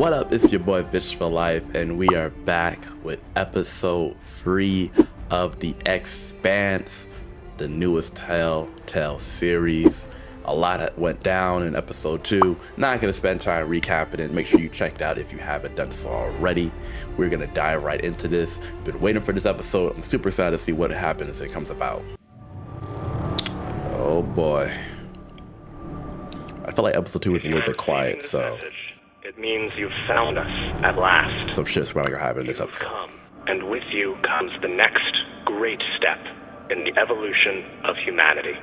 What up, it's your boy Fish for Life, and we are back with episode 3 of the Expanse, the newest Telltale series. A lot that went down in episode 2. Not gonna spend time recapping it. Make sure you check it out if you haven't done so already. We're gonna dive right into this. Been waiting for this episode. I'm super excited to see what happens as it comes about. Oh boy. I feel like episode 2 was a little bit quiet, so it means you've found us at last. some shit's probably gonna happen in this episode. Come, and with you comes the next great step in the evolution of humanity.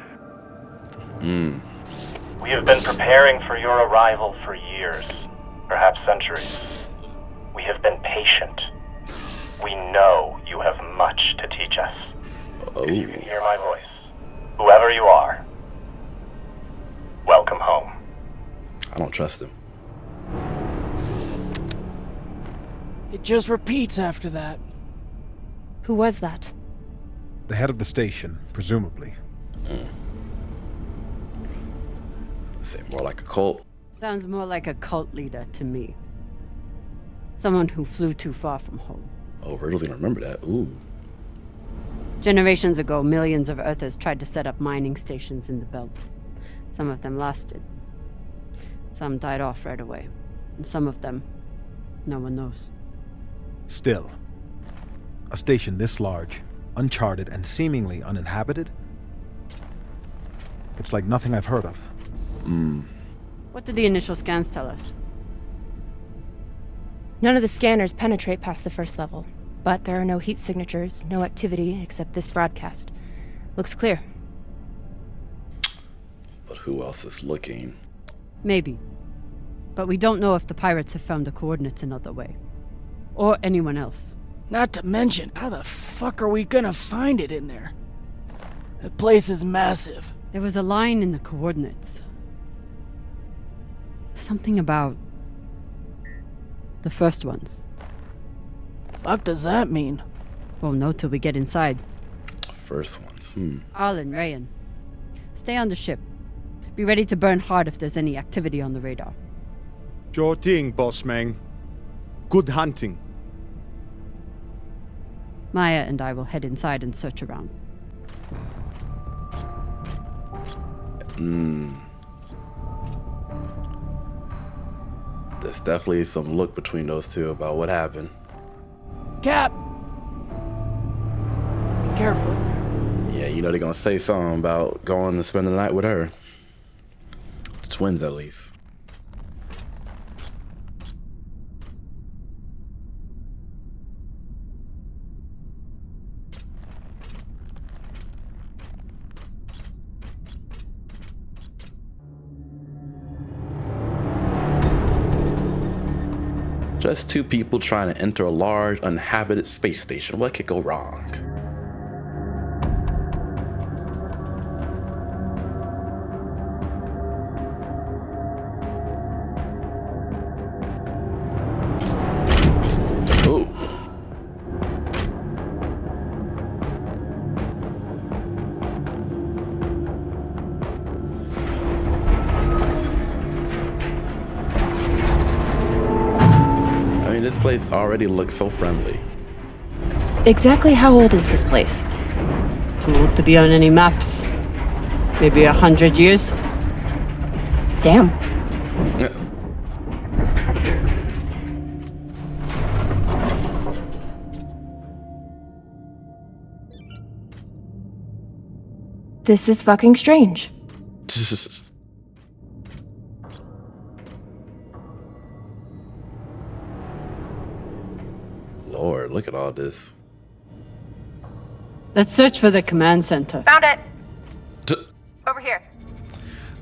We have been preparing for your arrival for years, perhaps centuries. We have been patient. We know you have much to teach us. Oh. If you can hear my voice, whoever you are, welcome home. I don't trust him. It just repeats after that. Who was that? The head of the station, presumably. Say more like a cult. Sounds more like a cult leader to me. Someone who flew too far from home. Oh, Virgil's gonna remember that. Ooh. Generations ago, millions of Earthers tried to set up mining stations in the belt. Some of them lasted. Some died off right away. And some of them, no one knows. Still, a station this large, uncharted, and seemingly uninhabited? It's like nothing I've heard of. What did the initial scans tell us? None of the scanners penetrate past the first level, but there are no heat signatures, no activity except this broadcast. Looks clear. But who else is looking? Maybe. But we don't know if the pirates have found the coordinates another way. Or anyone else. Not to mention, how the fuck are we gonna find it in there? The place is massive. There was a line in the coordinates. Something about the first ones. Fuck does that mean? Won't know till we get inside. First ones. Arlen, Rayan. Stay on the ship. Be ready to burn hard if there's any activity on the radar. Sure thing, boss man. Good hunting. Maya and I will head inside and search around. There's definitely some look between those two about what happened. Cap! Be careful in there. Yeah, you know they're gonna say something about going to spend the night with her. The twins, at least. Just two people trying to enter a large, uninhabited space station. What could go wrong? Oh. This place already looks so friendly. Exactly how old is this place? Too old to be on any maps. Maybe 100 years? Damn. This is fucking strange. Lord, look at all this. Let's search for the command center. Found it. Over here.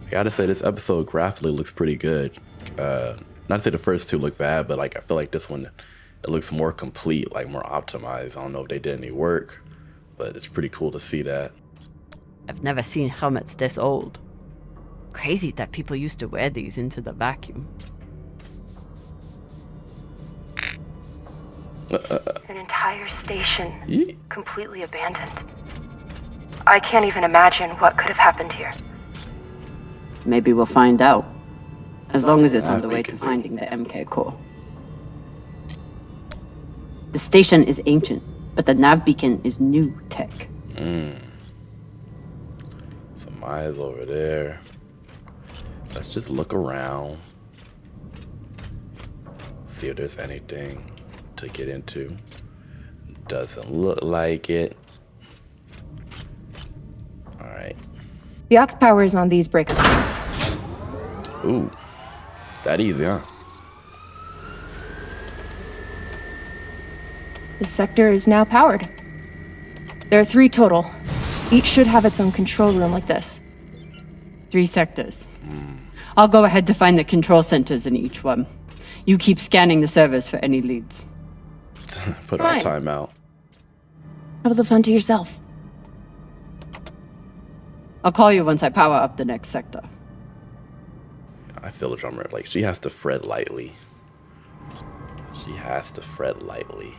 I gotta say, this episode graphically looks pretty good. Not to say the first two look bad, but like I feel like this one, it looks more complete, like more optimized. I don't know if they did any work, but it's pretty cool to see that. I've never seen helmets this old. Crazy that people used to wear these into the vacuum. An entire station, Yeah. completely abandoned. I can't even imagine what could have happened here. Maybe we'll find out. As long as it's on the way we to can do. finding the MK core. The station is ancient, but the nav beacon is new tech. So Maya's over there. Let's just look around. See if there's anything to get into. Doesn't look like it. Alright. The aux power is on these breaker points. Ooh. That easy, huh? This sector is now powered. There are 3 total. Each should have its own control room like this. 3 sectors. I'll go ahead to find the control centers in each one. You keep scanning the servers for any leads. Put our time out. Have the fun to yourself. I'll call you once I power up the next sector. I feel the drummer. Like, she has to fret lightly. She has to fret lightly.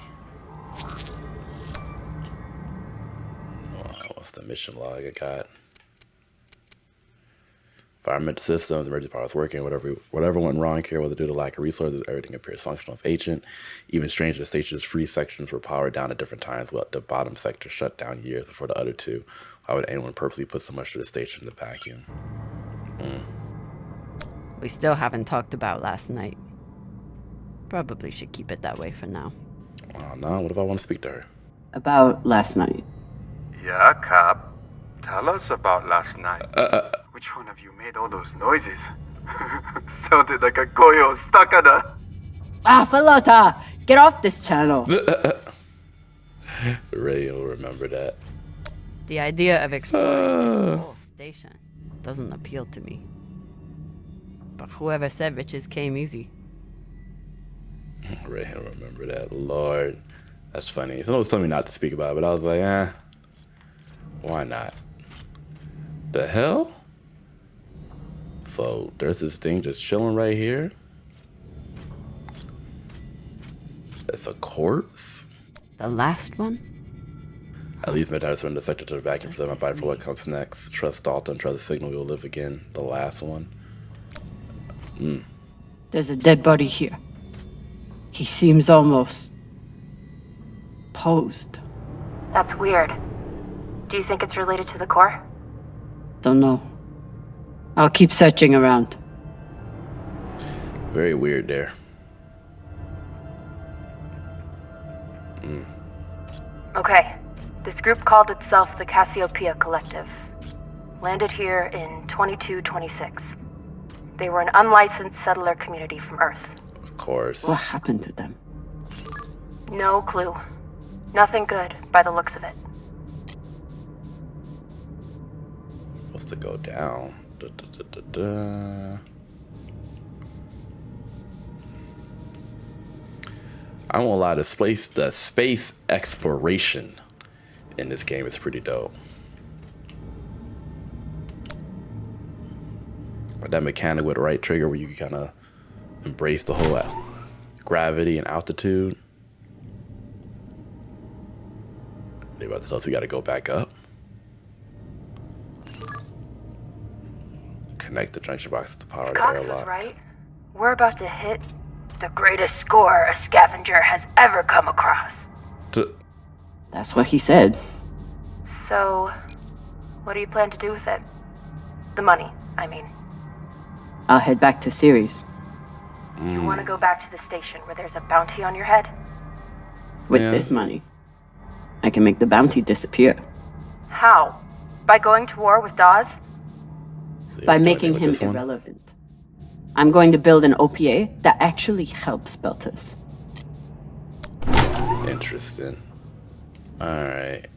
What's the mission log I got? Environmental systems, emergency powers working, whatever went wrong here, whether due to lack of resources, everything appears functional of ancient. Even stranger, the station's free sections were powered down at different times, while the bottom sector shut down years before the other 2. Why would anyone purposely put so much to the station in the vacuum? We still haven't talked about last night. Probably should keep it that way for now. Oh no, what if I want to speak to her? About last night. Yeah, Cap. Tell us about last night. Which one of you made all those noises? Sounded like a koyo stuck on a... Ah, Falota! Get off this channel! Ray will remember that. The idea of exploring this whole station doesn't appeal to me. But whoever said riches came easy. Ray will remember that. Lord. That's funny. Someone was telling me not to speak about it, but I was like, why not? The hell? So there's this thing just chilling right here. It's a corpse? The last one? At least mid-time to surrender the sector to the vacuum, present my body for what comes next. Trust Dalton, trust the signal, we will live again. The last one. There's a dead body here. He seems almost... posed. That's weird. Do you think it's related to the core? Don't know. I'll keep searching around. Very weird there. Okay. This group called itself the Cassiopeia Collective. Landed here in 2226. They were an unlicensed settler community from Earth. Of course. What happened to them? No clue. Nothing good, by the looks of it. What's to go down? I won't lie, the space exploration in this game is pretty dope. Like that mechanic with the right trigger where you can kind of embrace the whole gravity and altitude. They about to tell us we got to go back up. Connect the junction box to the power of the Cox was airlock. right. We're about to hit the greatest score a scavenger has ever come across. That's what he said. So, what do you plan to do with it? The money, I mean. I'll head back to Ceres. You want to go back to the station where there's a bounty on your head? With this money, I can make the bounty disappear. How? By going to war with Dawes? By making him irrelevant. I'm going to build an OPA that actually helps Belters. Interesting. Alright.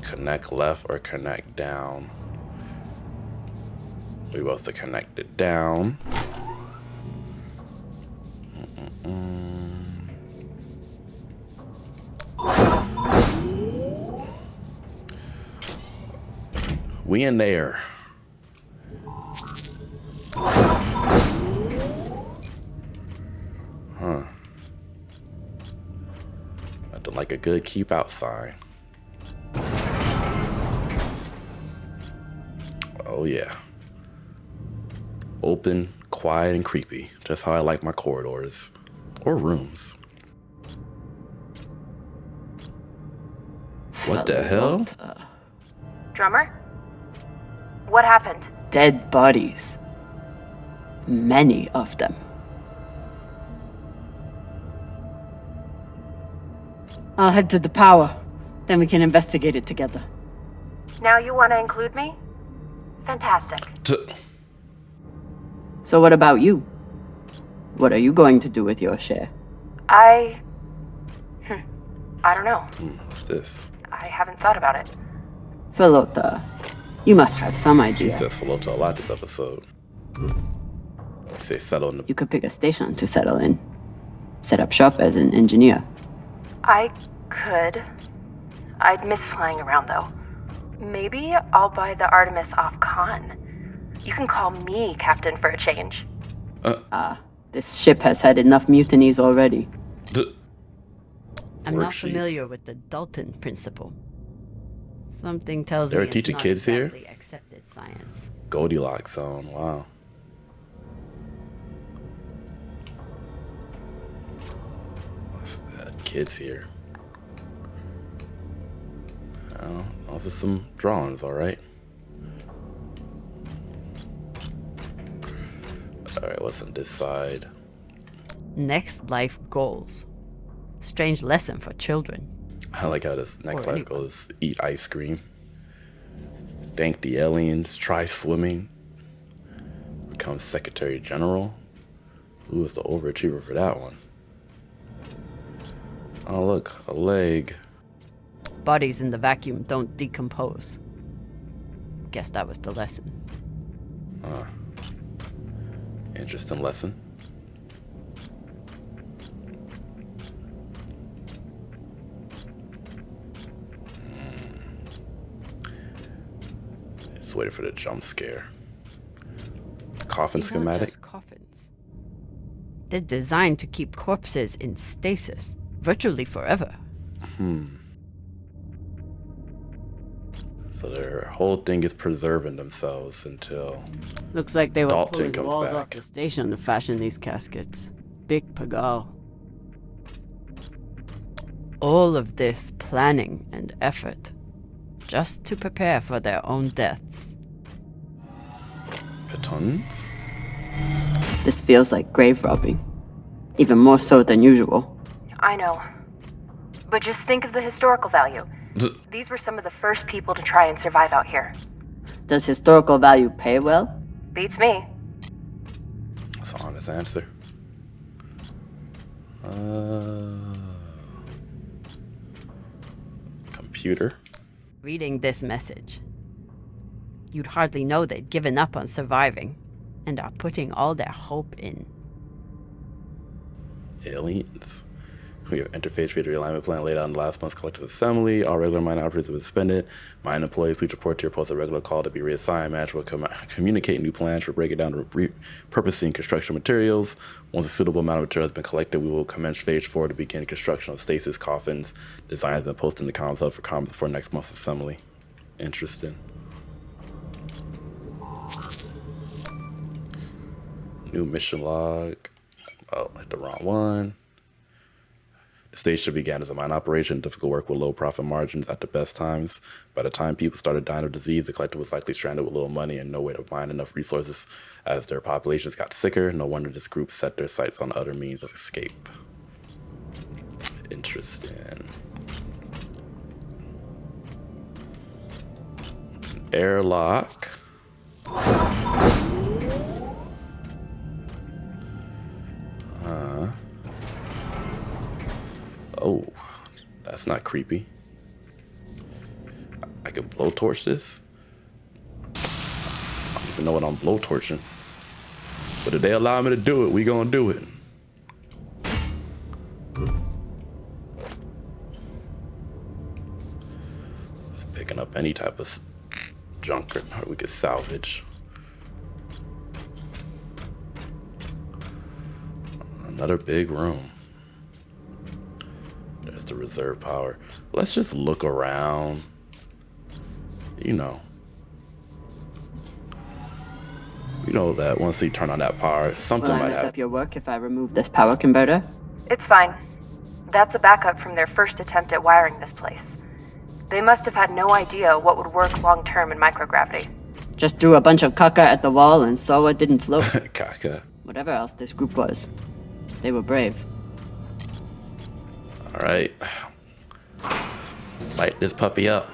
Connect left or connect down. We both to connect it down. We in there. Huh. Nothing like a good keep out sign. Oh yeah. Open, quiet, and creepy. Just how I like my corridors. Or rooms. What the hell? Drummer? What happened? Dead bodies. Many of them. I'll head to the power. Then we can investigate it together. Now you want to include me? Fantastic. So what about you? What are you going to do with your share? I don't know. What's this? I haven't thought about it. Philota, you must have some idea. He says Philota a lot this episode. You say settle in the... You could pick a station to settle in. Set up shop as an engineer. I could. I'd miss flying around, though. Maybe I'll buy the Artemis off Khan. You can call me captain for a change. This ship has had enough mutinies already. I'm not Worksheet. familiar with the Dalton principle. Something tells They're me it's teaching not kids here? exactly accepted science. Goldilocks zone. Wow. What's that? Kids here. Oh, also some drawings, alright. Alright, what's on this side? Next life goals. Strange lesson for children. I like how this next Or life anyone. goes eat ice cream. Thank the aliens, try swimming. Become Secretary General. Who was the overachiever for that one? Oh look, a leg. Bodies in the vacuum don't decompose. Guess that was the lesson. Interesting lesson. Just waiting for the jump scare. Coffin These aren't schematic. just coffins. They're designed to keep corpses in stasis, virtually forever. So their whole thing is preserving themselves until... Looks like they were Dalton pulling comes walls back. off the station to fashion these caskets. Big pagal. All of this planning and effort, just to prepare for their own deaths. Pitons? This feels like grave robbing. Even more so than usual. I know. But just think of the historical value. These were some of the first people to try and survive out here. Does historical value pay well? Beats me. That's an honest answer. Computer. Reading this message, you'd hardly know they'd given up on surviving and are putting all their hope in. Aliens. We have interface creator realignment plan laid out in last month's collective assembly. All regular mine operators have been suspended. Mine employees, please report to your post at regular call to be reassigned. Manager will communicate new plans for breaking down and repurposing construction materials. Once a suitable amount of material has been collected, we will commence phase 4 to begin construction of stasis coffins. Design has been posted in the comms hub for comments before next month's assembly. Interesting. New mission log. Oh, hit the wrong one. The station began as a mine operation, difficult work with low profit margins at the best times. By the time people started dying of disease, the collective was likely stranded with little money and no way to mine enough resources. As their populations got sicker, no wonder this group set their sights on other means of escape. Interesting. Airlock. Oh, that's not creepy. I can blowtorch this? I don't even know what I'm blowtorching. But if they allow me to do it, we gonna do it. Just picking up any type of junk or we could salvage. Another big room. There's the reserve power. Let's just look around. You know that once you turn on that power, something Will I might mess happen. up your work if I remove this power converter? It's fine. That's a backup from their first attempt at wiring this place. They must have had no idea what would work long-term in microgravity. Just threw a bunch of caca at the wall and saw what didn't float. Caca. Whatever else this group was, they were brave. All right. Light this puppy up.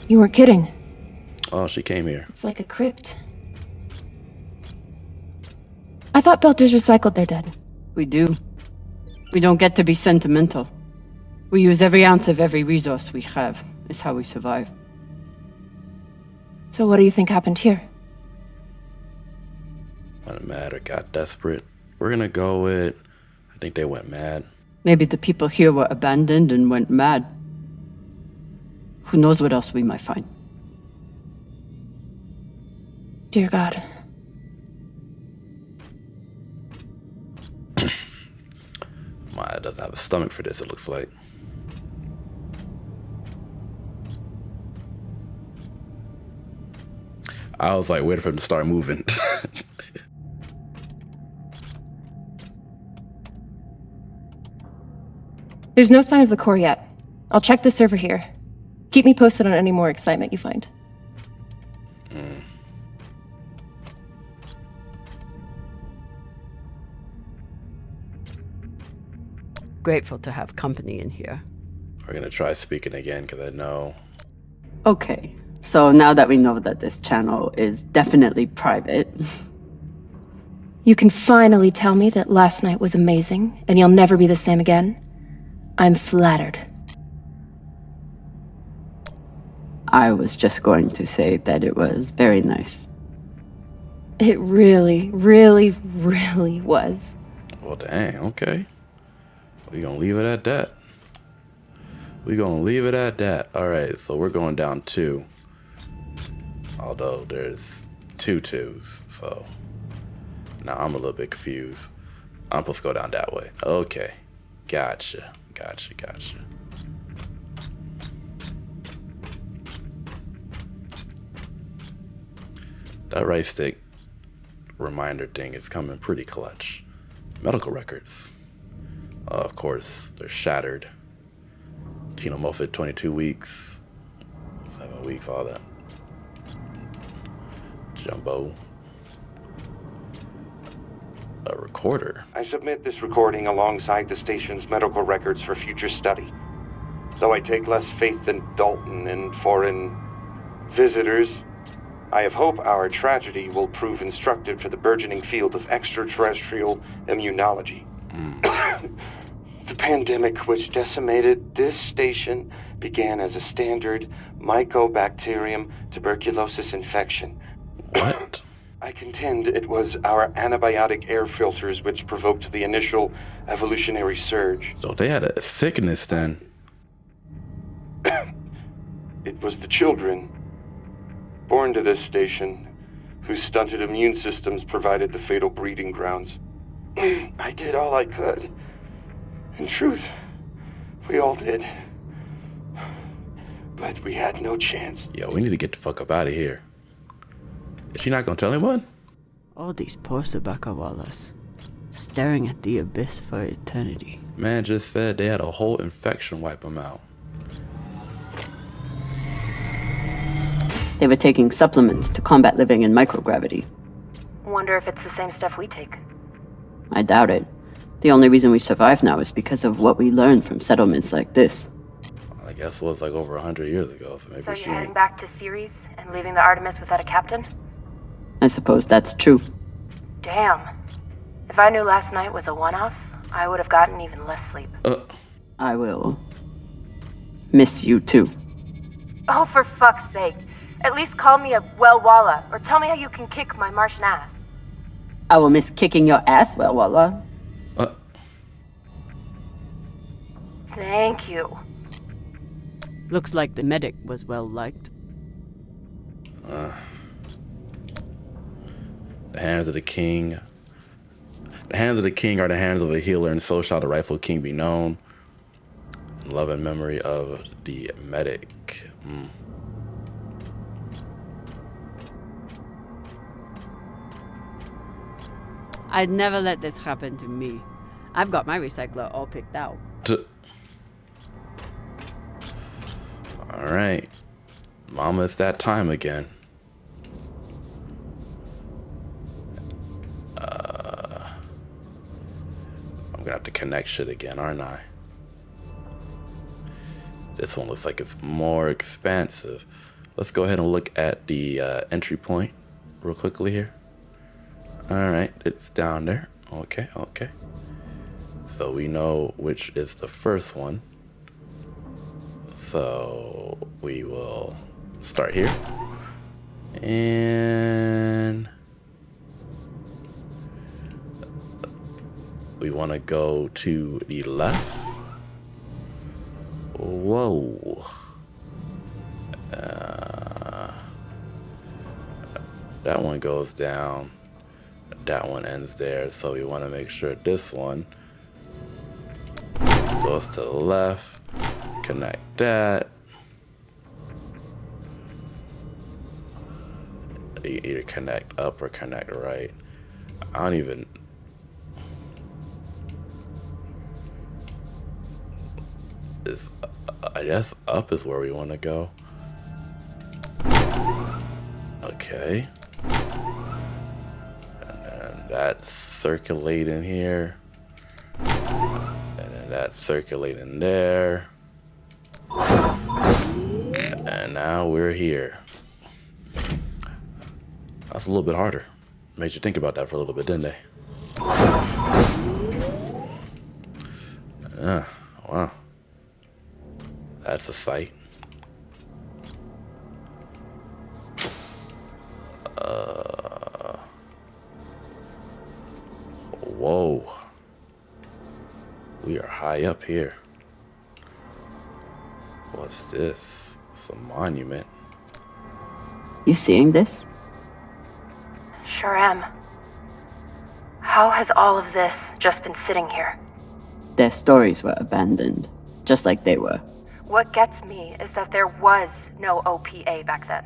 You weren't kidding. Oh, she came here. It's like a crypt. I thought Belters recycled their dead. We do. We don't get to be sentimental. We use every ounce of every resource we have. It's how we survive. So what do you think happened here? Went mad or got desperate. We're gonna go with, I think they went mad. Maybe the people here were abandoned and went mad. Who knows what else we might find? Dear God. Maya doesn't have a stomach for this, it looks like. I was like waiting for him to start moving. There's no sign of the core yet. I'll check the server here. Keep me posted on any more excitement you find. Grateful to have company in here. We're gonna try speaking again because I know. Okay, so now that we know that this channel is definitely private, You can finally tell me that last night was amazing and you'll never be the same again. I'm flattered. I was just going to say that it was very nice. It really, really, really was. Well, dang, okay. We gonna leave it at that. We gonna leave it at that. All right, so we're going down 2. Although there's 2 2s, so now I'm a little bit confused. I'm supposed to go down that way. Okay, gotcha. That right stick reminder thing is coming pretty clutch. Medical records. Of course, they're shattered. Tina Moffat, 22 weeks. 7 weeks, all that. Jumbo. A recorder. I submit this recording alongside the station's medical records for future study. Though I take less faith than Dalton in foreign visitors, I have hope our tragedy will prove instructive to the burgeoning field of extraterrestrial immunology. The pandemic which decimated this station began as a standard Mycobacterium tuberculosis infection. What? I contend it was our antibiotic air filters which provoked the initial evolutionary surge. So they had a sickness then. It was the children born to this station whose stunted immune systems provided the fatal breeding grounds. I did all I could. In truth, we all did. But we had no chance. Yo, we need to get the fuck up out of here. Is she not gonna tell anyone? All these poor Sabakawalas, staring at the abyss for eternity. Man just said they had a whole infection wipe them out. They were taking supplements to combat living in microgravity. Wonder if it's the same stuff we take. I doubt it. The only reason we survive now is because of what we learned from settlements like this. I guess it was like over 100 years ago, so maybe So she... you're heading back to Ceres and leaving the Artemis without a captain? I suppose that's true. Damn. If I knew last night was a one-off, I would have gotten even less sleep. I will miss you too. Oh, for fuck's sake. At least call me a well-walla, or tell me how you can kick my Martian ass. I will miss kicking your ass, well, Walla. Thank you. Looks like the medic was well liked. The hands of the king. The hands of the king are the hands of a healer, and so shall the rightful king be known. In love and memory of the medic. I'd never let this happen to me. I've got my recycler all picked out. Alright. Mama, it's that time again. I'm gonna have to connect shit again, aren't I? This one looks like it's more expansive. Let's go ahead and look at the entry point real quickly here. Alright, it's down there. Okay. So we know which is the first one. So we will start here. And we want to go to the left. Whoa. That one goes down. That one ends there. So we want to make sure this one goes to the left. Connect that. You either connect up or connect right. I don't even. I guess up is where we want to go. Okay. And then that's circulating here. And then that's circulating there. And now we're here. That's a little bit harder. Made you think about that for a little bit, didn't they? Wow. That's a sight. Whoa. We are high up here. What's this? It's a monument. You seeing this? Sure am. How has all of this just been sitting here? Their stories were abandoned, just like they were. What gets me is that there was no OPA back then.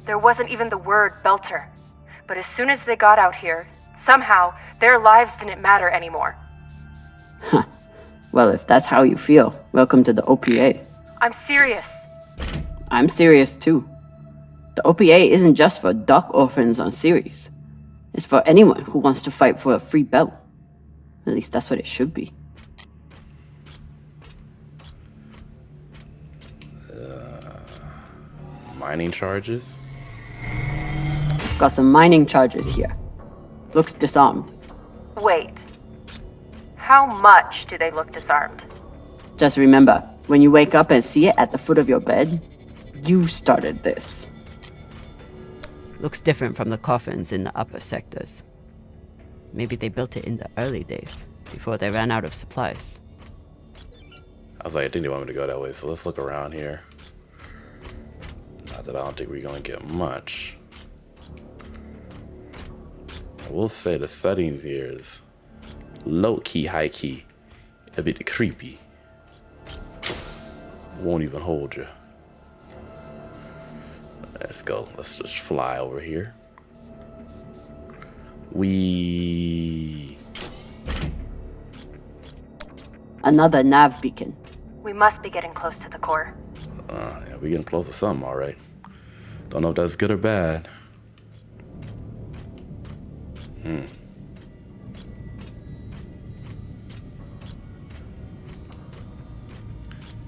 There wasn't even the word Belter. But as soon as they got out here, somehow their lives didn't matter anymore. Huh. Well, if that's how you feel, welcome to the OPA. I'm serious. I'm serious too. The OPA isn't just for dock orphans on Ceres. It's for anyone who wants to fight for a free belt. At least that's what it should be. Mining charges? Got some mining charges here. Looks disarmed. Wait. How much do they look disarmed? Just remember, when you wake up and see it at the foot of your bed, you started this. Looks different from the coffins in the upper sectors. Maybe they built it in the early days, before they ran out of supplies. I was like, I think they want me to go that way, so let's look around here. Not that I don't think we're gonna get much. I will say the setting here is low-key, high-key, a bit creepy. Won't even hold you. Let's go. Let's just fly over here. Another nav beacon. We must be getting close to the core. Yeah, we're getting close to something, all right. Don't know if that's good or bad.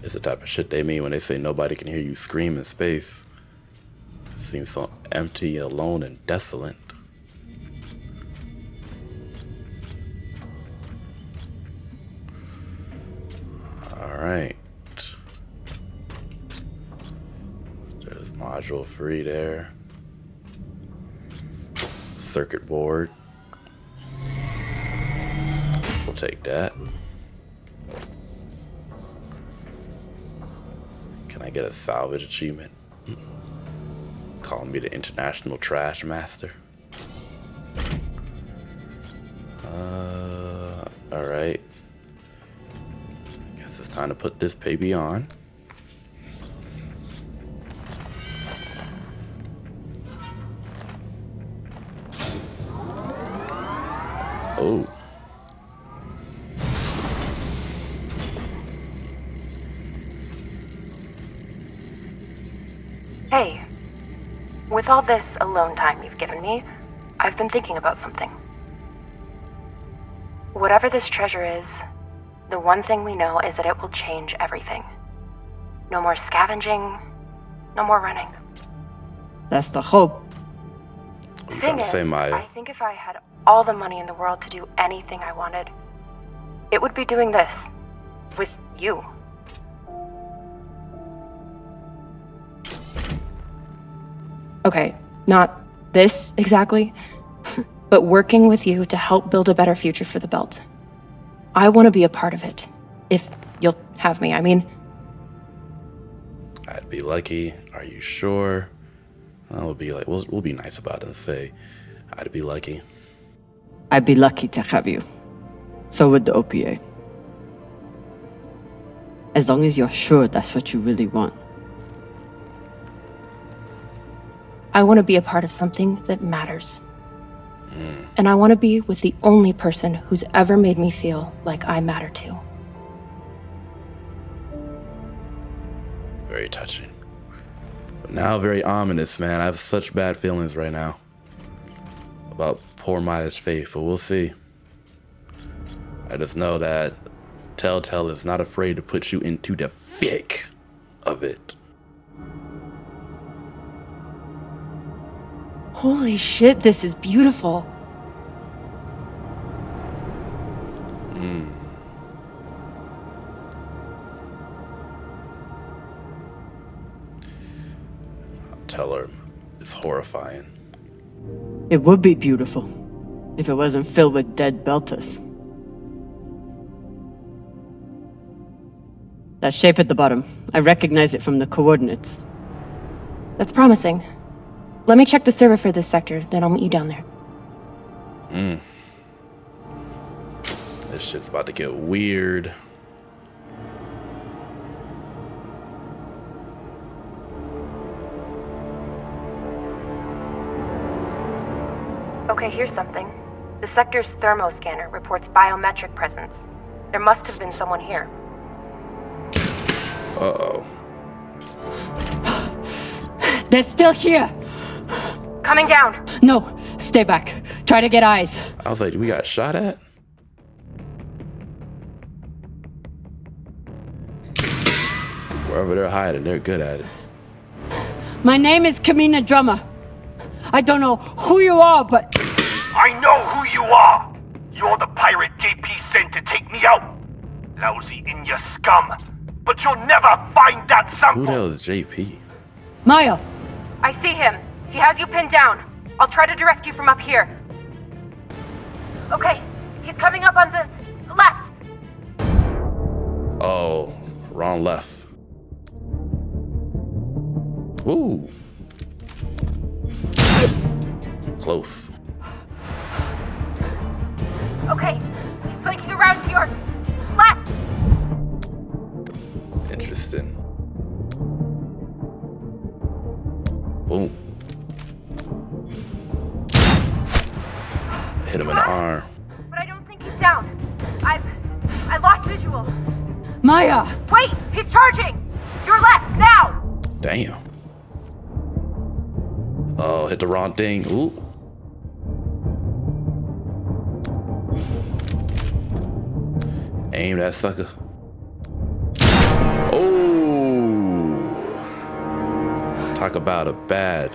It's the type of shit they mean when they say nobody can hear you scream in space. It seems so empty, alone, and desolate. Alright. There's module 3 there. Circuit board. We'll take that. Can I get a salvage achievement? Calling me the international trash master. Alright. Guess it's time to put this baby on. Oh. Hey, with all this alone time you've given me, I've been thinking about something. Whatever this treasure is, the one thing we know is that it will change everything. No more scavenging, no more running. That's the hope. What are you trying to say, Maya? I think if I had all the money in the world to do anything I wanted, it would be doing this. With you. Okay, not this exactly, but working with you to help build a better future for the Belt. I want to be a part of it. If you'll have me, I mean. I'd be lucky. Are you sure? We'll be like, we'll be nice about it and say, I'd be lucky. I'd be lucky to have you. So would the OPA. As long as you're sure that's what you really want. I want to be a part of something that matters. And I want to be with the only person who's ever made me feel like I matter too. Very touching. But now very ominous, man. I have such bad feelings right now about poor Maya's faith, but we'll see. I just know that Telltale is not afraid to put you into the thick of it. Holy shit, this is beautiful. I'll tell her it's horrifying. It would be beautiful if it wasn't filled with dead Belters. That shape at the bottom, I recognize it from the coordinates. That's promising. Let me check the server for this sector, then I'll meet you down there. This shit's about to get weird. Okay, here's something. The sector's thermoscanner reports biometric presence. There must have been someone here. Uh-oh. They're still here! Coming down! No, stay back. Try to get eyes. I was like, we got shot at? Wherever they're hiding, they're good at it. My name is Kamina Drummer. I don't know who you are, but... I know who you are! You're the pirate JP sent to take me out! Lousy in your scum! But you'll never find that sample! Who the hell is JP? Maya! I see him. He has you pinned down. I'll try to direct you from up here. Okay, he's coming up on the left. Oh, wrong left. Ooh. Close. Okay, he's flanking around to your left. Interesting. Boom. Hit him in the arm. But I don't think he's down. I lost visual. Maya! Wait, he's charging. Your left now. Damn. Oh, hit the wrong thing. Ooh. Aim that sucker. Oh. Talk about a bad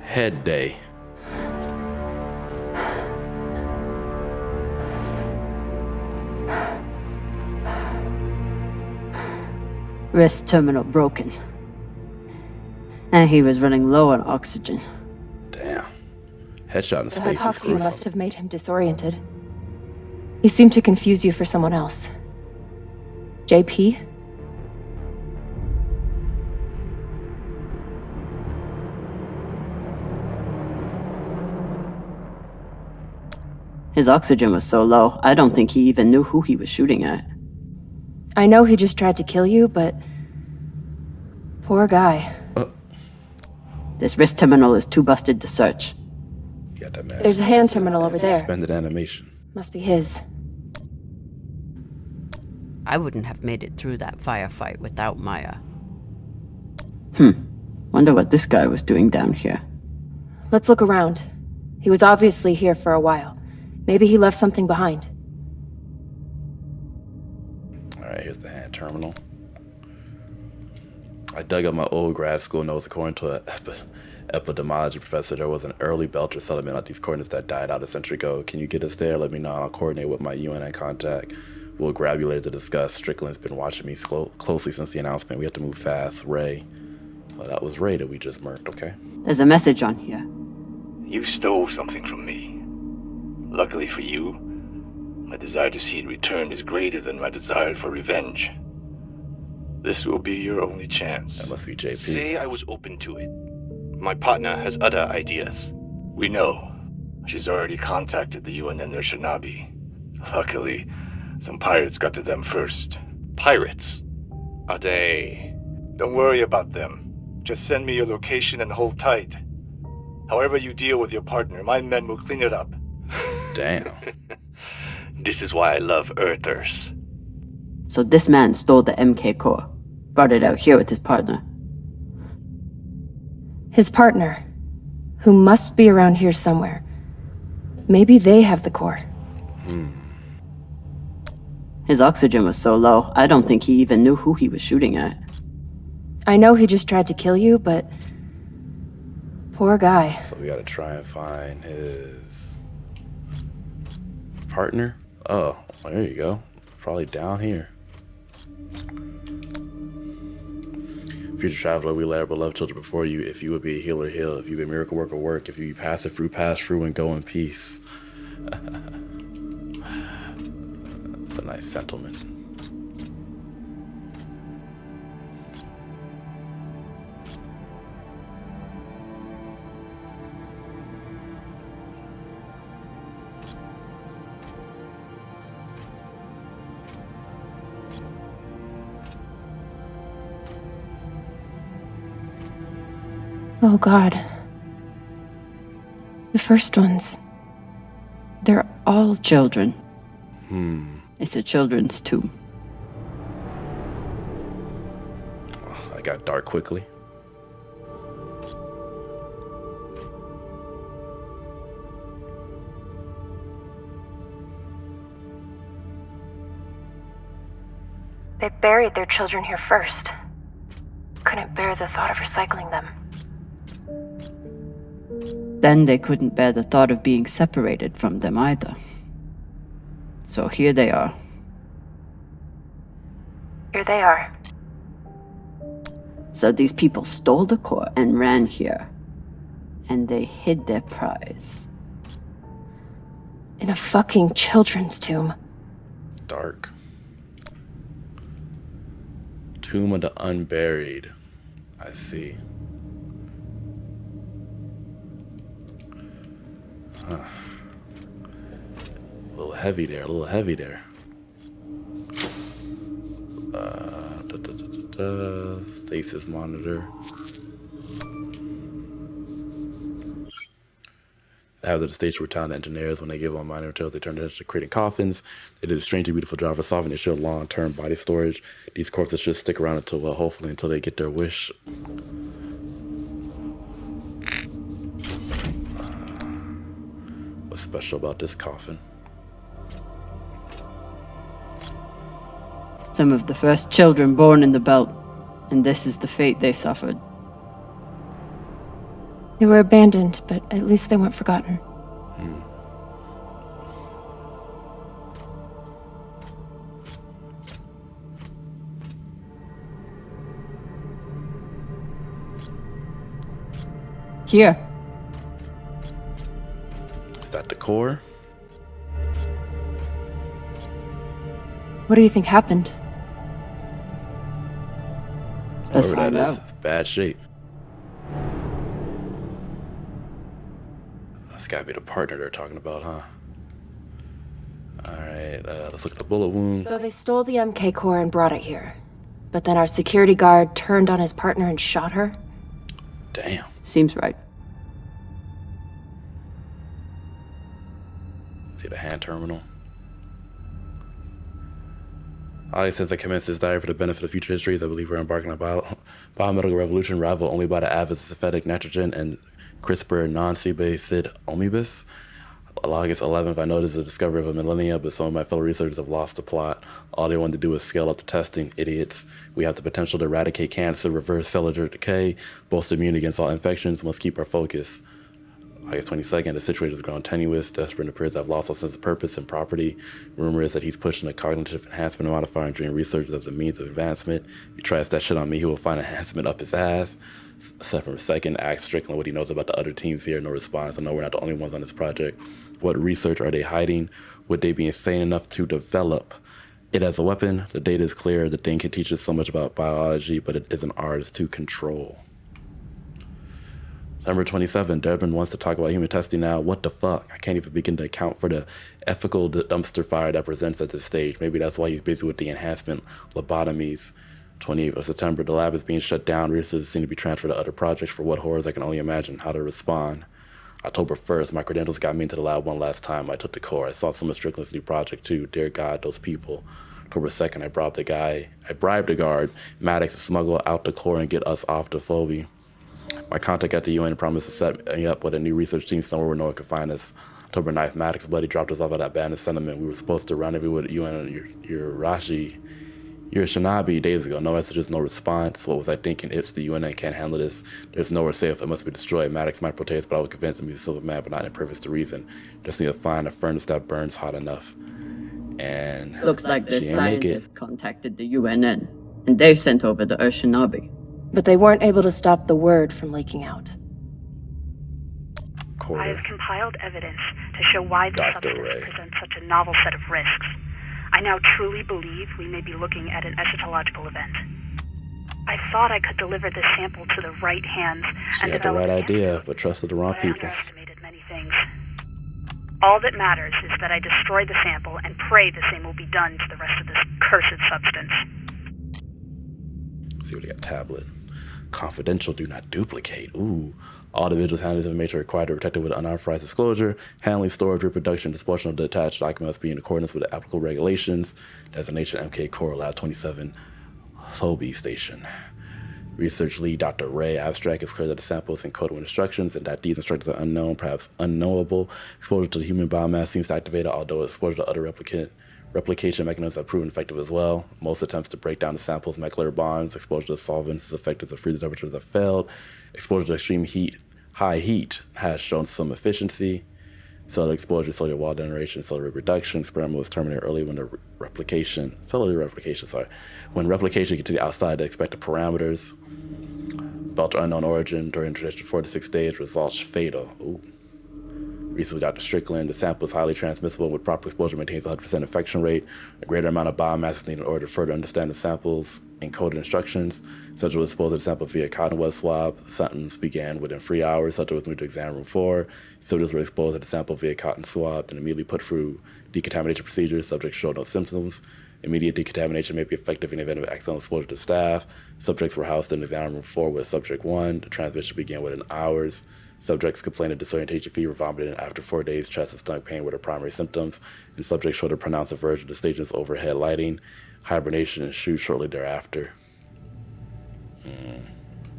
head day. Wrist terminal broken. And he was running low on oxygen. Damn. Headshot in The space is hypoxia gruesome. must have made him disoriented. He seemed to confuse you for someone else. JP? His oxygen was so low, I don't think he even knew who he was shooting at. I know he just tried to kill you, but... Poor guy. This wrist terminal is too busted to search. You got that mask. There's a hand terminal over there. Suspended animation. Must be his. I wouldn't have made it through that firefight without Maya. Wonder what this guy was doing down here. Let's look around. He was obviously here for a while. Maybe he left something behind. Alright, here's the hand terminal. I dug up my old grad school notes. According to an epidemiology professor, there was an early Belcher settlement at these coordinates that died out a century ago. Can you get us there? Let me know, and I'll coordinate with my UN contact. We'll grab you later to discuss. Strickland's been watching me closely since the announcement. We have to move fast. Ray. Oh, that was Ray that we just murked, okay? There's a message on here. You stole something from me. Luckily for you, my desire to see it returned is greater than my desire for revenge. This will be your only chance. That must be JP. Say I was open to it. My partner has other ideas. We know. She's already contacted the UN and their Shinabi. Luckily, some pirates got to them first. Pirates? Are they? Don't worry about them. Just send me your location and hold tight. However you deal with your partner, my men will clean it up. Damn. This is why I love Earthers. So this man stole the MK core, brought it out here with his partner. His partner, who must be around here somewhere. Maybe they have the core. His oxygen was so low, I don't think he even knew who he was shooting at. I know he just tried to kill you, but... poor guy. So we gotta try and find his partner. Oh, there you go. Probably down here. Future traveler, we lay our beloved children before you. If you would be a healer, heal. If you be a miracle worker, work. If you pass through, and go in peace. It's a nice sentiment. Oh God. The first ones. They're all Children. It's a children's tomb. Oh, I got dark quickly. They buried their children here first. Couldn't bear the thought of recycling them. Then they couldn't bear the thought of being separated from them either. So here they are. Here they are. So these people stole the core and ran here. And they hid their prize. In a fucking children's tomb. Dark. Tomb of the Unburied. I see. Huh. A little heavy there, Stasis monitor. After the stage were talented engineers, when they give on minor materials, they turn it into creating coffins. They did a strangely beautiful job of solving the issue of long-term body storage. These corpses should stick around until, well, hopefully until they get their wish. What's special about this coffin? Some of the first children born in the belt, and this is the fate they suffered. They were abandoned, but at least they weren't forgotten. Here. Is that the core? What do you think happened? Let's Whatever find that is, out. it's bad shape. That's gotta be the partner they're talking about, huh? Alright, let's look at the bullet wound. So they stole the MK core and brought it here. But then our security guard turned on his partner and shot her? Damn. Seems right. See the hand terminal. Since I commenced this diary for the benefit of future histories, I believe we're embarking on a biomedical revolution rivaled only by the advent of synthetic nitrogen and CRISPR non-C-based omnibus. August 11th, I noticed the discovery of a millennia, but some of my fellow researchers have lost the plot. All they wanted to do was scale up the testing. Idiots. We have the potential to eradicate cancer, reverse cellular decay, boost immune against all infections, must keep our focus. August 22nd, the situation has grown tenuous. Desperate appears to have lost all sense of purpose and property. Rumor is that he's pushing a cognitive enhancement modifier and treating research as a means of advancement. If he tries that shit on me, he will find enhancement up his ass. September 2nd, asks Strickland what he knows about the other teams here. No response. I know we're not the only ones on this project. What research are they hiding? Would they be insane enough to develop it as a weapon? The data is clear. The thing can teach us so much about biology, but it isn't ours to control. Number 27, Durbin wants to talk about human testing now. What the fuck? I can't even begin to account for the ethical dumpster fire that presents at this stage. Maybe that's why he's busy with the enhancement lobotomies. 28th of September, the lab is being shut down. Researchers seem to be transferred to other projects. For what horrors, I can only imagine how to respond. October 1st, my credentials got me into the lab one last time. I took the core. I saw some of Strickland's new project too. Dear God, those people. October 2nd, I bribed the guard, Maddox, to smuggle out the core and get us off the phobia. My contact at the UN promised to set me up with a new research team somewhere where no one could find us. October 9th, Maddox's buddy dropped us off at that abandoned settlement. We were supposed to rendezvous with UN and your Shinabi days ago. No messages, no response. What was I thinking? It's the UN can't handle this. There's nowhere safe. It must be destroyed. Maddox might protest, but I would convince him he's a silver man, but not in purpose to reason. Just need to find a furnace that burns hot enough. And looks like the scientists contacted the UNN, and they sent over the Shinabi. But they weren't able to stop the word from leaking out. I have compiled evidence to show why the substance presents such a novel set of risks. I now truly believe we may be looking at an eschatological event. I thought I could deliver this sample to the right hands and develop. She had the right idea, but trusted the wrong people. I underestimated many things. All that matters is that I destroy the sample and pray the same will be done to the rest of this cursed substance. Let's see what he got. Tablet. Confidential, do not duplicate. Ooh. All individuals handling this information are required to protect it with unauthorized disclosure. Handling, storage, reproduction, disposition of the attached documents must be in accordance with the applicable regulations. Designation MK Core Lab 27, Phobie Station. Research lead Dr. Ray. Abstract is clear that the sample is encoded with instructions and that these instructions are unknown, perhaps unknowable. Exposure to the human biomass seems to activate it, although exposure to other replication mechanisms have proven effective as well. Most attempts to break down the sample's molecular bonds, exposure to solvents is effective as freezing temperatures have failed. Exposure to extreme heat, high heat, has shown some efficiency. Cellular exposure, cellular wall generation, cellular reproduction. Experiment was terminated early when when replication continued outside the expected parameters. Belt unknown origin during traditional 4 to 6 days, results fatal. Ooh. Recently, Dr. Strickland, the sample is highly transmissible with proper exposure maintains 100% infection rate. A greater amount of biomass is needed in order to further understand the sample's encoded instructions. Subject was exposed to the sample via cotton web swab. Symptoms began within 3 hours. Subject was moved to exam room 4. Subjects were exposed to the sample via cotton swab and immediately put through decontamination procedures. Subjects showed no symptoms. Immediate decontamination may be effective in the event of accidental exposure to staff. Subjects were housed in exam room 4 with subject 1. The transmission began within hours. Subjects complained of disorientation, fever, vomiting after 4 days. Chest and stomach pain were the primary symptoms, and subjects showed a pronounced aversion to station's overhead lighting. Hibernation ensued shortly thereafter.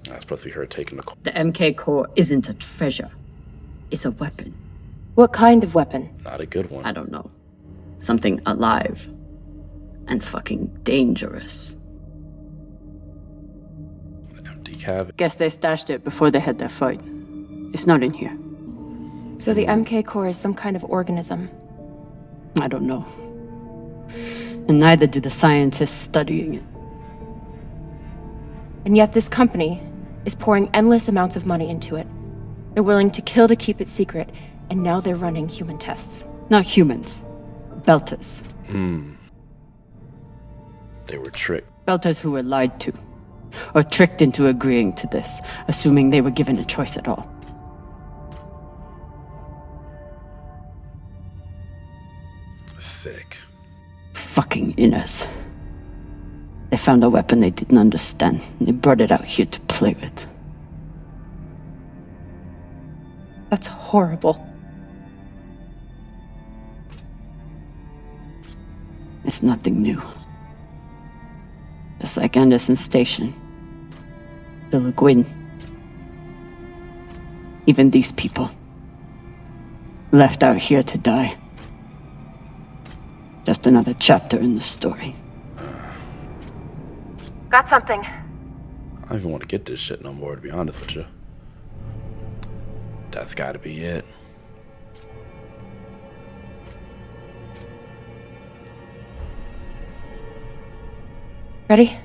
That's supposed to be her taking the core. The MK core isn't a treasure. It's a weapon. What kind of weapon? Not a good one. I don't know. Something alive. And fucking dangerous. An empty cavity. Guess they stashed it before they had their fight. It's not in here. So the MK core is some kind of organism? I don't know. And neither do the scientists studying it. And yet this company is pouring endless amounts of money into it. They're willing to kill to keep it secret, and now they're running human tests. Not humans. Belters. They were tricked. Belters who were lied to. Or tricked into agreeing to this, assuming they were given a choice at all. Sick. Fucking inners. They found a weapon they didn't understand, and they brought it out here to play with. That's horrible. It's nothing new. Just like Anderson Station. The Le Guin. Even these people. Left out here to die. Just another chapter in the story. Got something. I don't even want to get this shit no more, to be honest with you. That's gotta be it. Ready?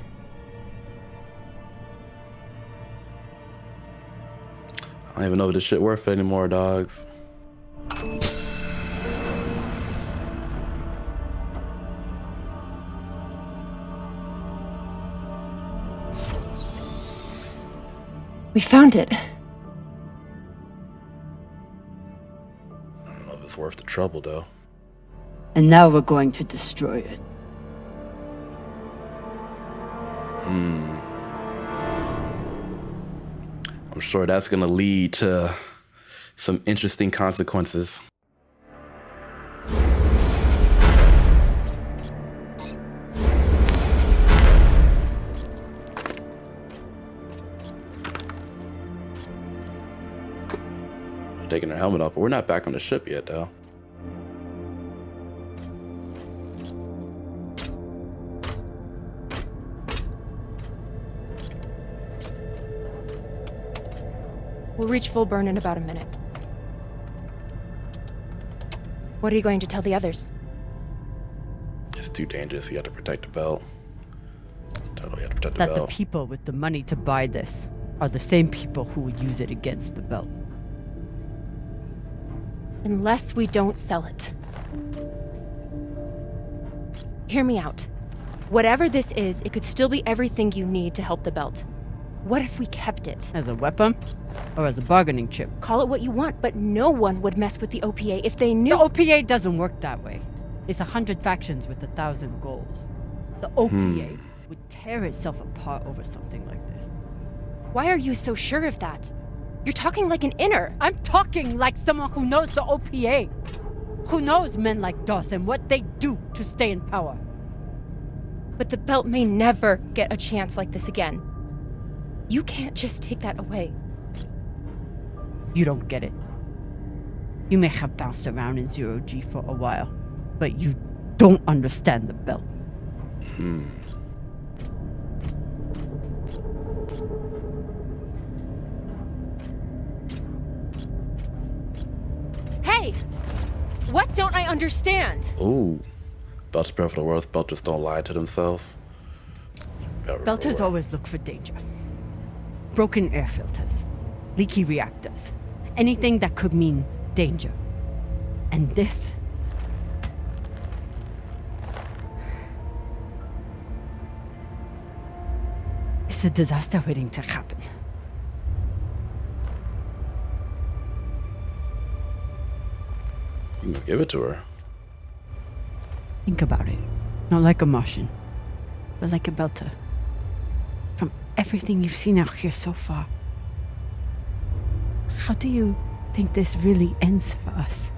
I don't even know if this shit worth it anymore, dogs. We found it. I don't know if it's worth the trouble, though. And now we're going to destroy it. I'm sure that's gonna lead to some interesting consequences. Taking her helmet off, but we're not back on the ship yet, though. We'll reach full burn in about a minute. What are you going to tell the others? It's too dangerous. We have to protect the belt. Totally have to protect the That belt. the people with the money to buy this are the same people who would use it against the belt. Unless we don't sell it. Hear me out. Whatever this is, it could still be everything you need to help the belt. What if we kept it? As a weapon? Or as a bargaining chip? Call it what you want, but no one would mess with the OPA if they knew— The OPA doesn't work that way. It's 100 factions with 1,000 goals. The OPA would tear itself apart over something like this. Why are you so sure of that? You're talking like an inner. I'm talking like someone who knows the OPA. Who knows men like Doss and what they do to stay in power. But the belt may never get a chance like this again. You can't just take that away. You don't get it. You may have bounced around in 0G for a while, but you don't understand the belt. Hey! What don't I understand? Ooh. Belters prepare for the worst. Belters don't lie to themselves. Belters always look for danger. Broken air filters, leaky reactors, anything that could mean danger. And this... it's a disaster waiting to happen. You can give it to her. Think about it. Not like a Martian, but like a Belter. From everything you've seen out here so far, how do you think this really ends for us?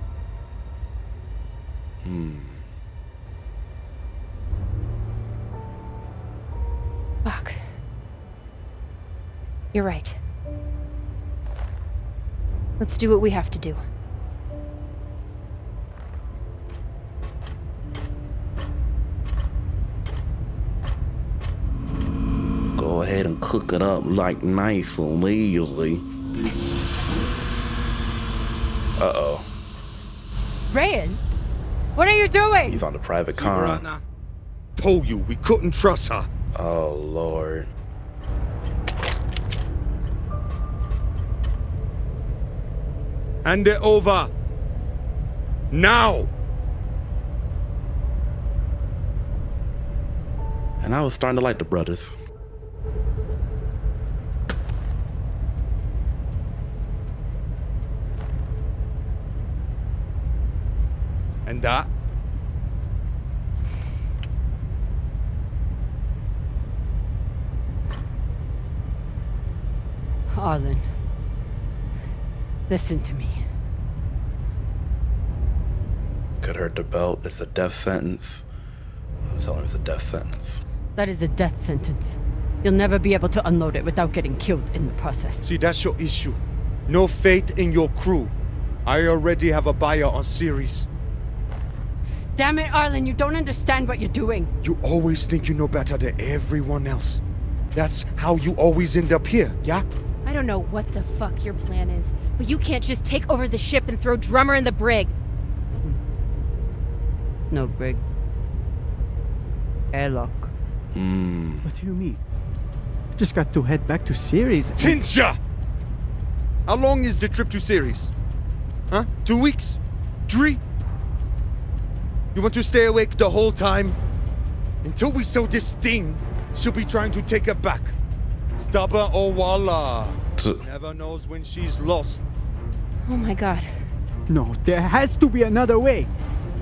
Fuck. You're right. Let's do what we have to do. Go ahead and cook it up like nice and easily. Uh-oh. Rayan, what are you doing? He's on the private con. Right, told you we couldn't trust her. Oh, Lord. Hand it over. Now! And I was starting to like the brothers. And that? Arlen, listen to me. Could hurt the belt. It's a death sentence. Tell him it's a death sentence. That is a death sentence. You'll never be able to unload it without getting killed in the process. See, that's your issue. No faith in your crew. I already have a buyer on Ceres. Damn it, Arlen, you don't understand what you're doing. You always think you know better than everyone else. That's how you always end up here, yeah? I don't know what the fuck your plan is, but you can't just take over the ship and throw Drummer in the brig. No brig. Airlock. What do you mean? Just got to head back to Ceres. Tinsha! How long is the trip to Ceres? Huh? 2 weeks? 3? You want to stay awake the whole time? Until we sell this thing, she'll be trying to take it back. Stubborn or voila. Never knows when she's lost. Oh my god. No, there has to be another way.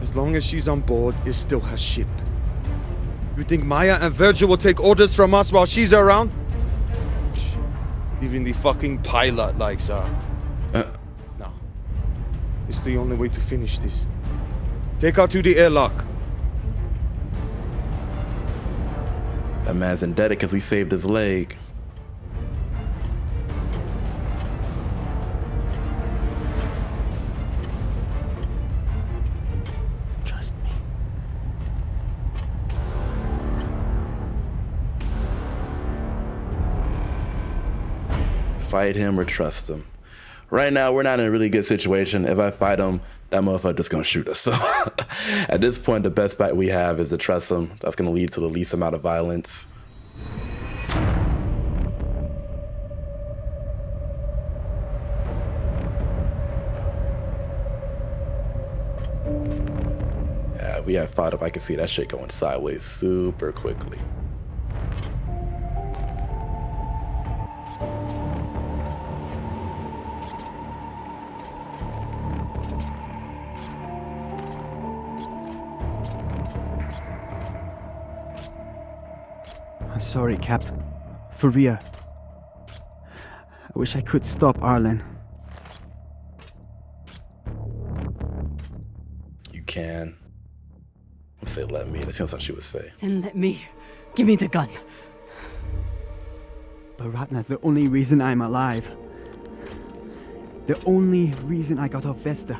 As long as she's on board, it's still her ship. You think Maya and Virgil will take orders from us while she's around? Even the fucking pilot likes her. No. It's the only way to finish this. Take her to the airlock. That man's indebted because we saved his leg. Trust me. Fight him or trust him. Right now, we're not in a really good situation. If I fight him, that motherfucker just gonna shoot us. So at this point, the best bet we have is to trust him. That's gonna lead to the least amount of violence. Yeah, if we had fought him, I can see that shit going sideways super quickly. I'm sorry, Cap. For real. I wish I could stop Arlen. You can. I'm say let me. That sounds like she would say. Then let me. Give me the gun. But Ratna's the only reason I'm alive. The only reason I got off Vesta.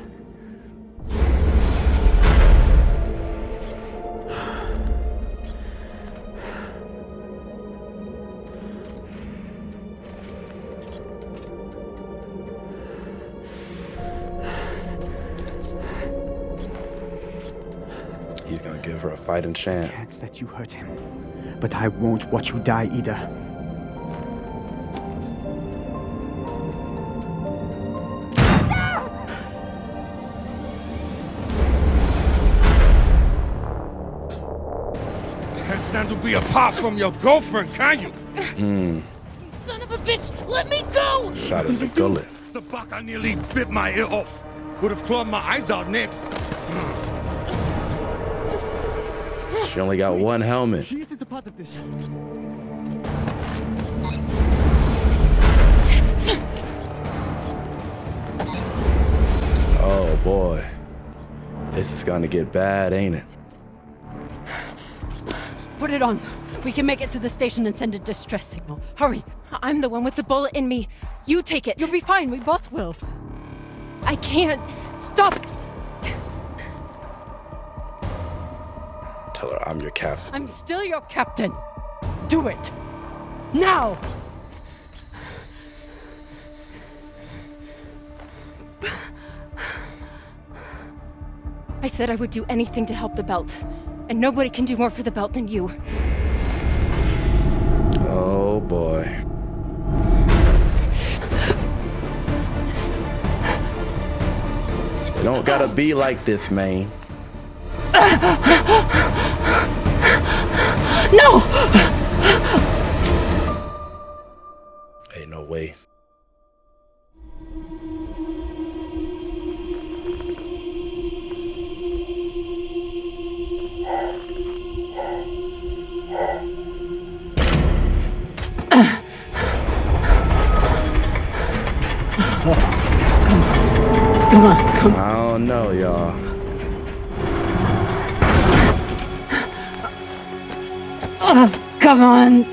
He's gonna give her a fighting chance. I can't let you hurt him. But I won't watch you die either. Can't stand to be apart from your girlfriend, can you? You son of a bitch! Let me go! Shot in the gullet. Sabaka nearly bit my ear off. Would have clawed my eyes out next. She only got one helmet. She isn't a part of this. Oh boy. This is gonna get bad, ain't it? Put it on. We can make it to the station and send a distress signal. Hurry. I'm the one with the bullet in me. You take it. You'll be fine. We both will. I can't. Stop! Tell her I'm your captain. I'm still your captain. Do it. Now! I said I would do anything to help the belt. And nobody can do more for the belt than you. Oh boy. It don't gotta be like this, man. No! Ain't no way. Come on, come on. I don't know, y'all. Come on.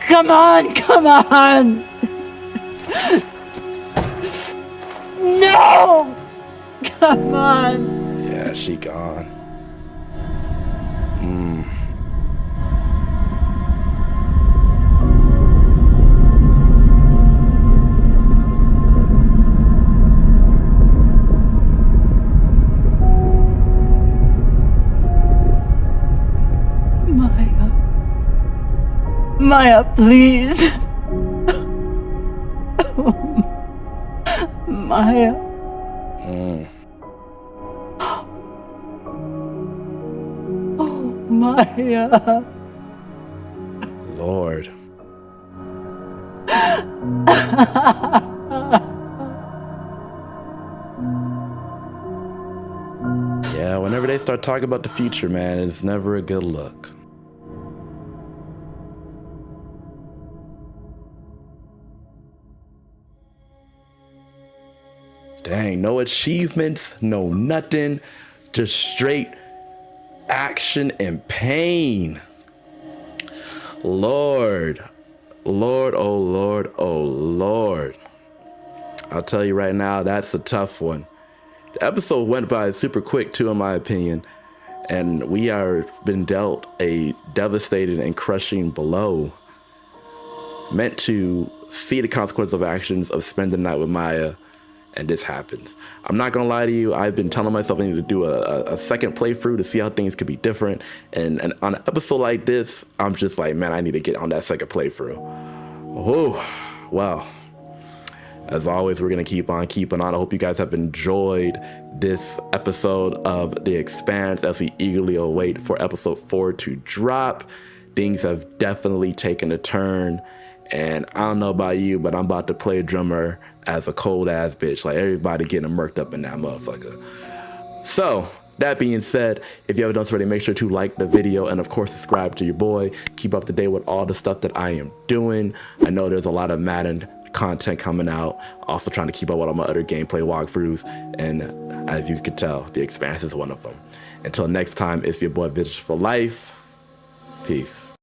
Come on, come on. No! Come on. Yeah, she gone. Maya, please. Maya. Oh, Maya. Lord. Yeah, whenever they start talking about the future, man, it's never a good look. Dang, no achievements, no nothing, just straight action and pain. Lord, Lord, oh Lord, oh Lord. I'll tell you right now, that's a tough one. The episode went by super quick too, in my opinion, and we are been dealt a devastating and crushing blow. Meant to see the consequences of actions of spending the night with Maya, and this happens. I'm not gonna lie to you, I've been telling myself I need to do a second playthrough to see how things could be different, and on an episode like this, I'm just like, man, I need to get on that second playthrough. Oh, well, as always, we're gonna keep on keeping on. I hope you guys have enjoyed this episode of The Expanse as we eagerly await for episode 4 to drop. Things have definitely taken a turn, and I don't know about you, but I'm about to play drummer as a cold ass bitch. Like, everybody getting murked up in that motherfucker. So, that being said, if you haven't done so already, make sure to like the video and of course subscribe to your boy. Keep up to date with all the stuff that I am doing. I know there's a lot of Madden content coming out. Also trying to keep up with all my other gameplay walkthroughs, and as you can tell, The Expanse is one of them. Until next time, it's your boy Visage for Life. Peace.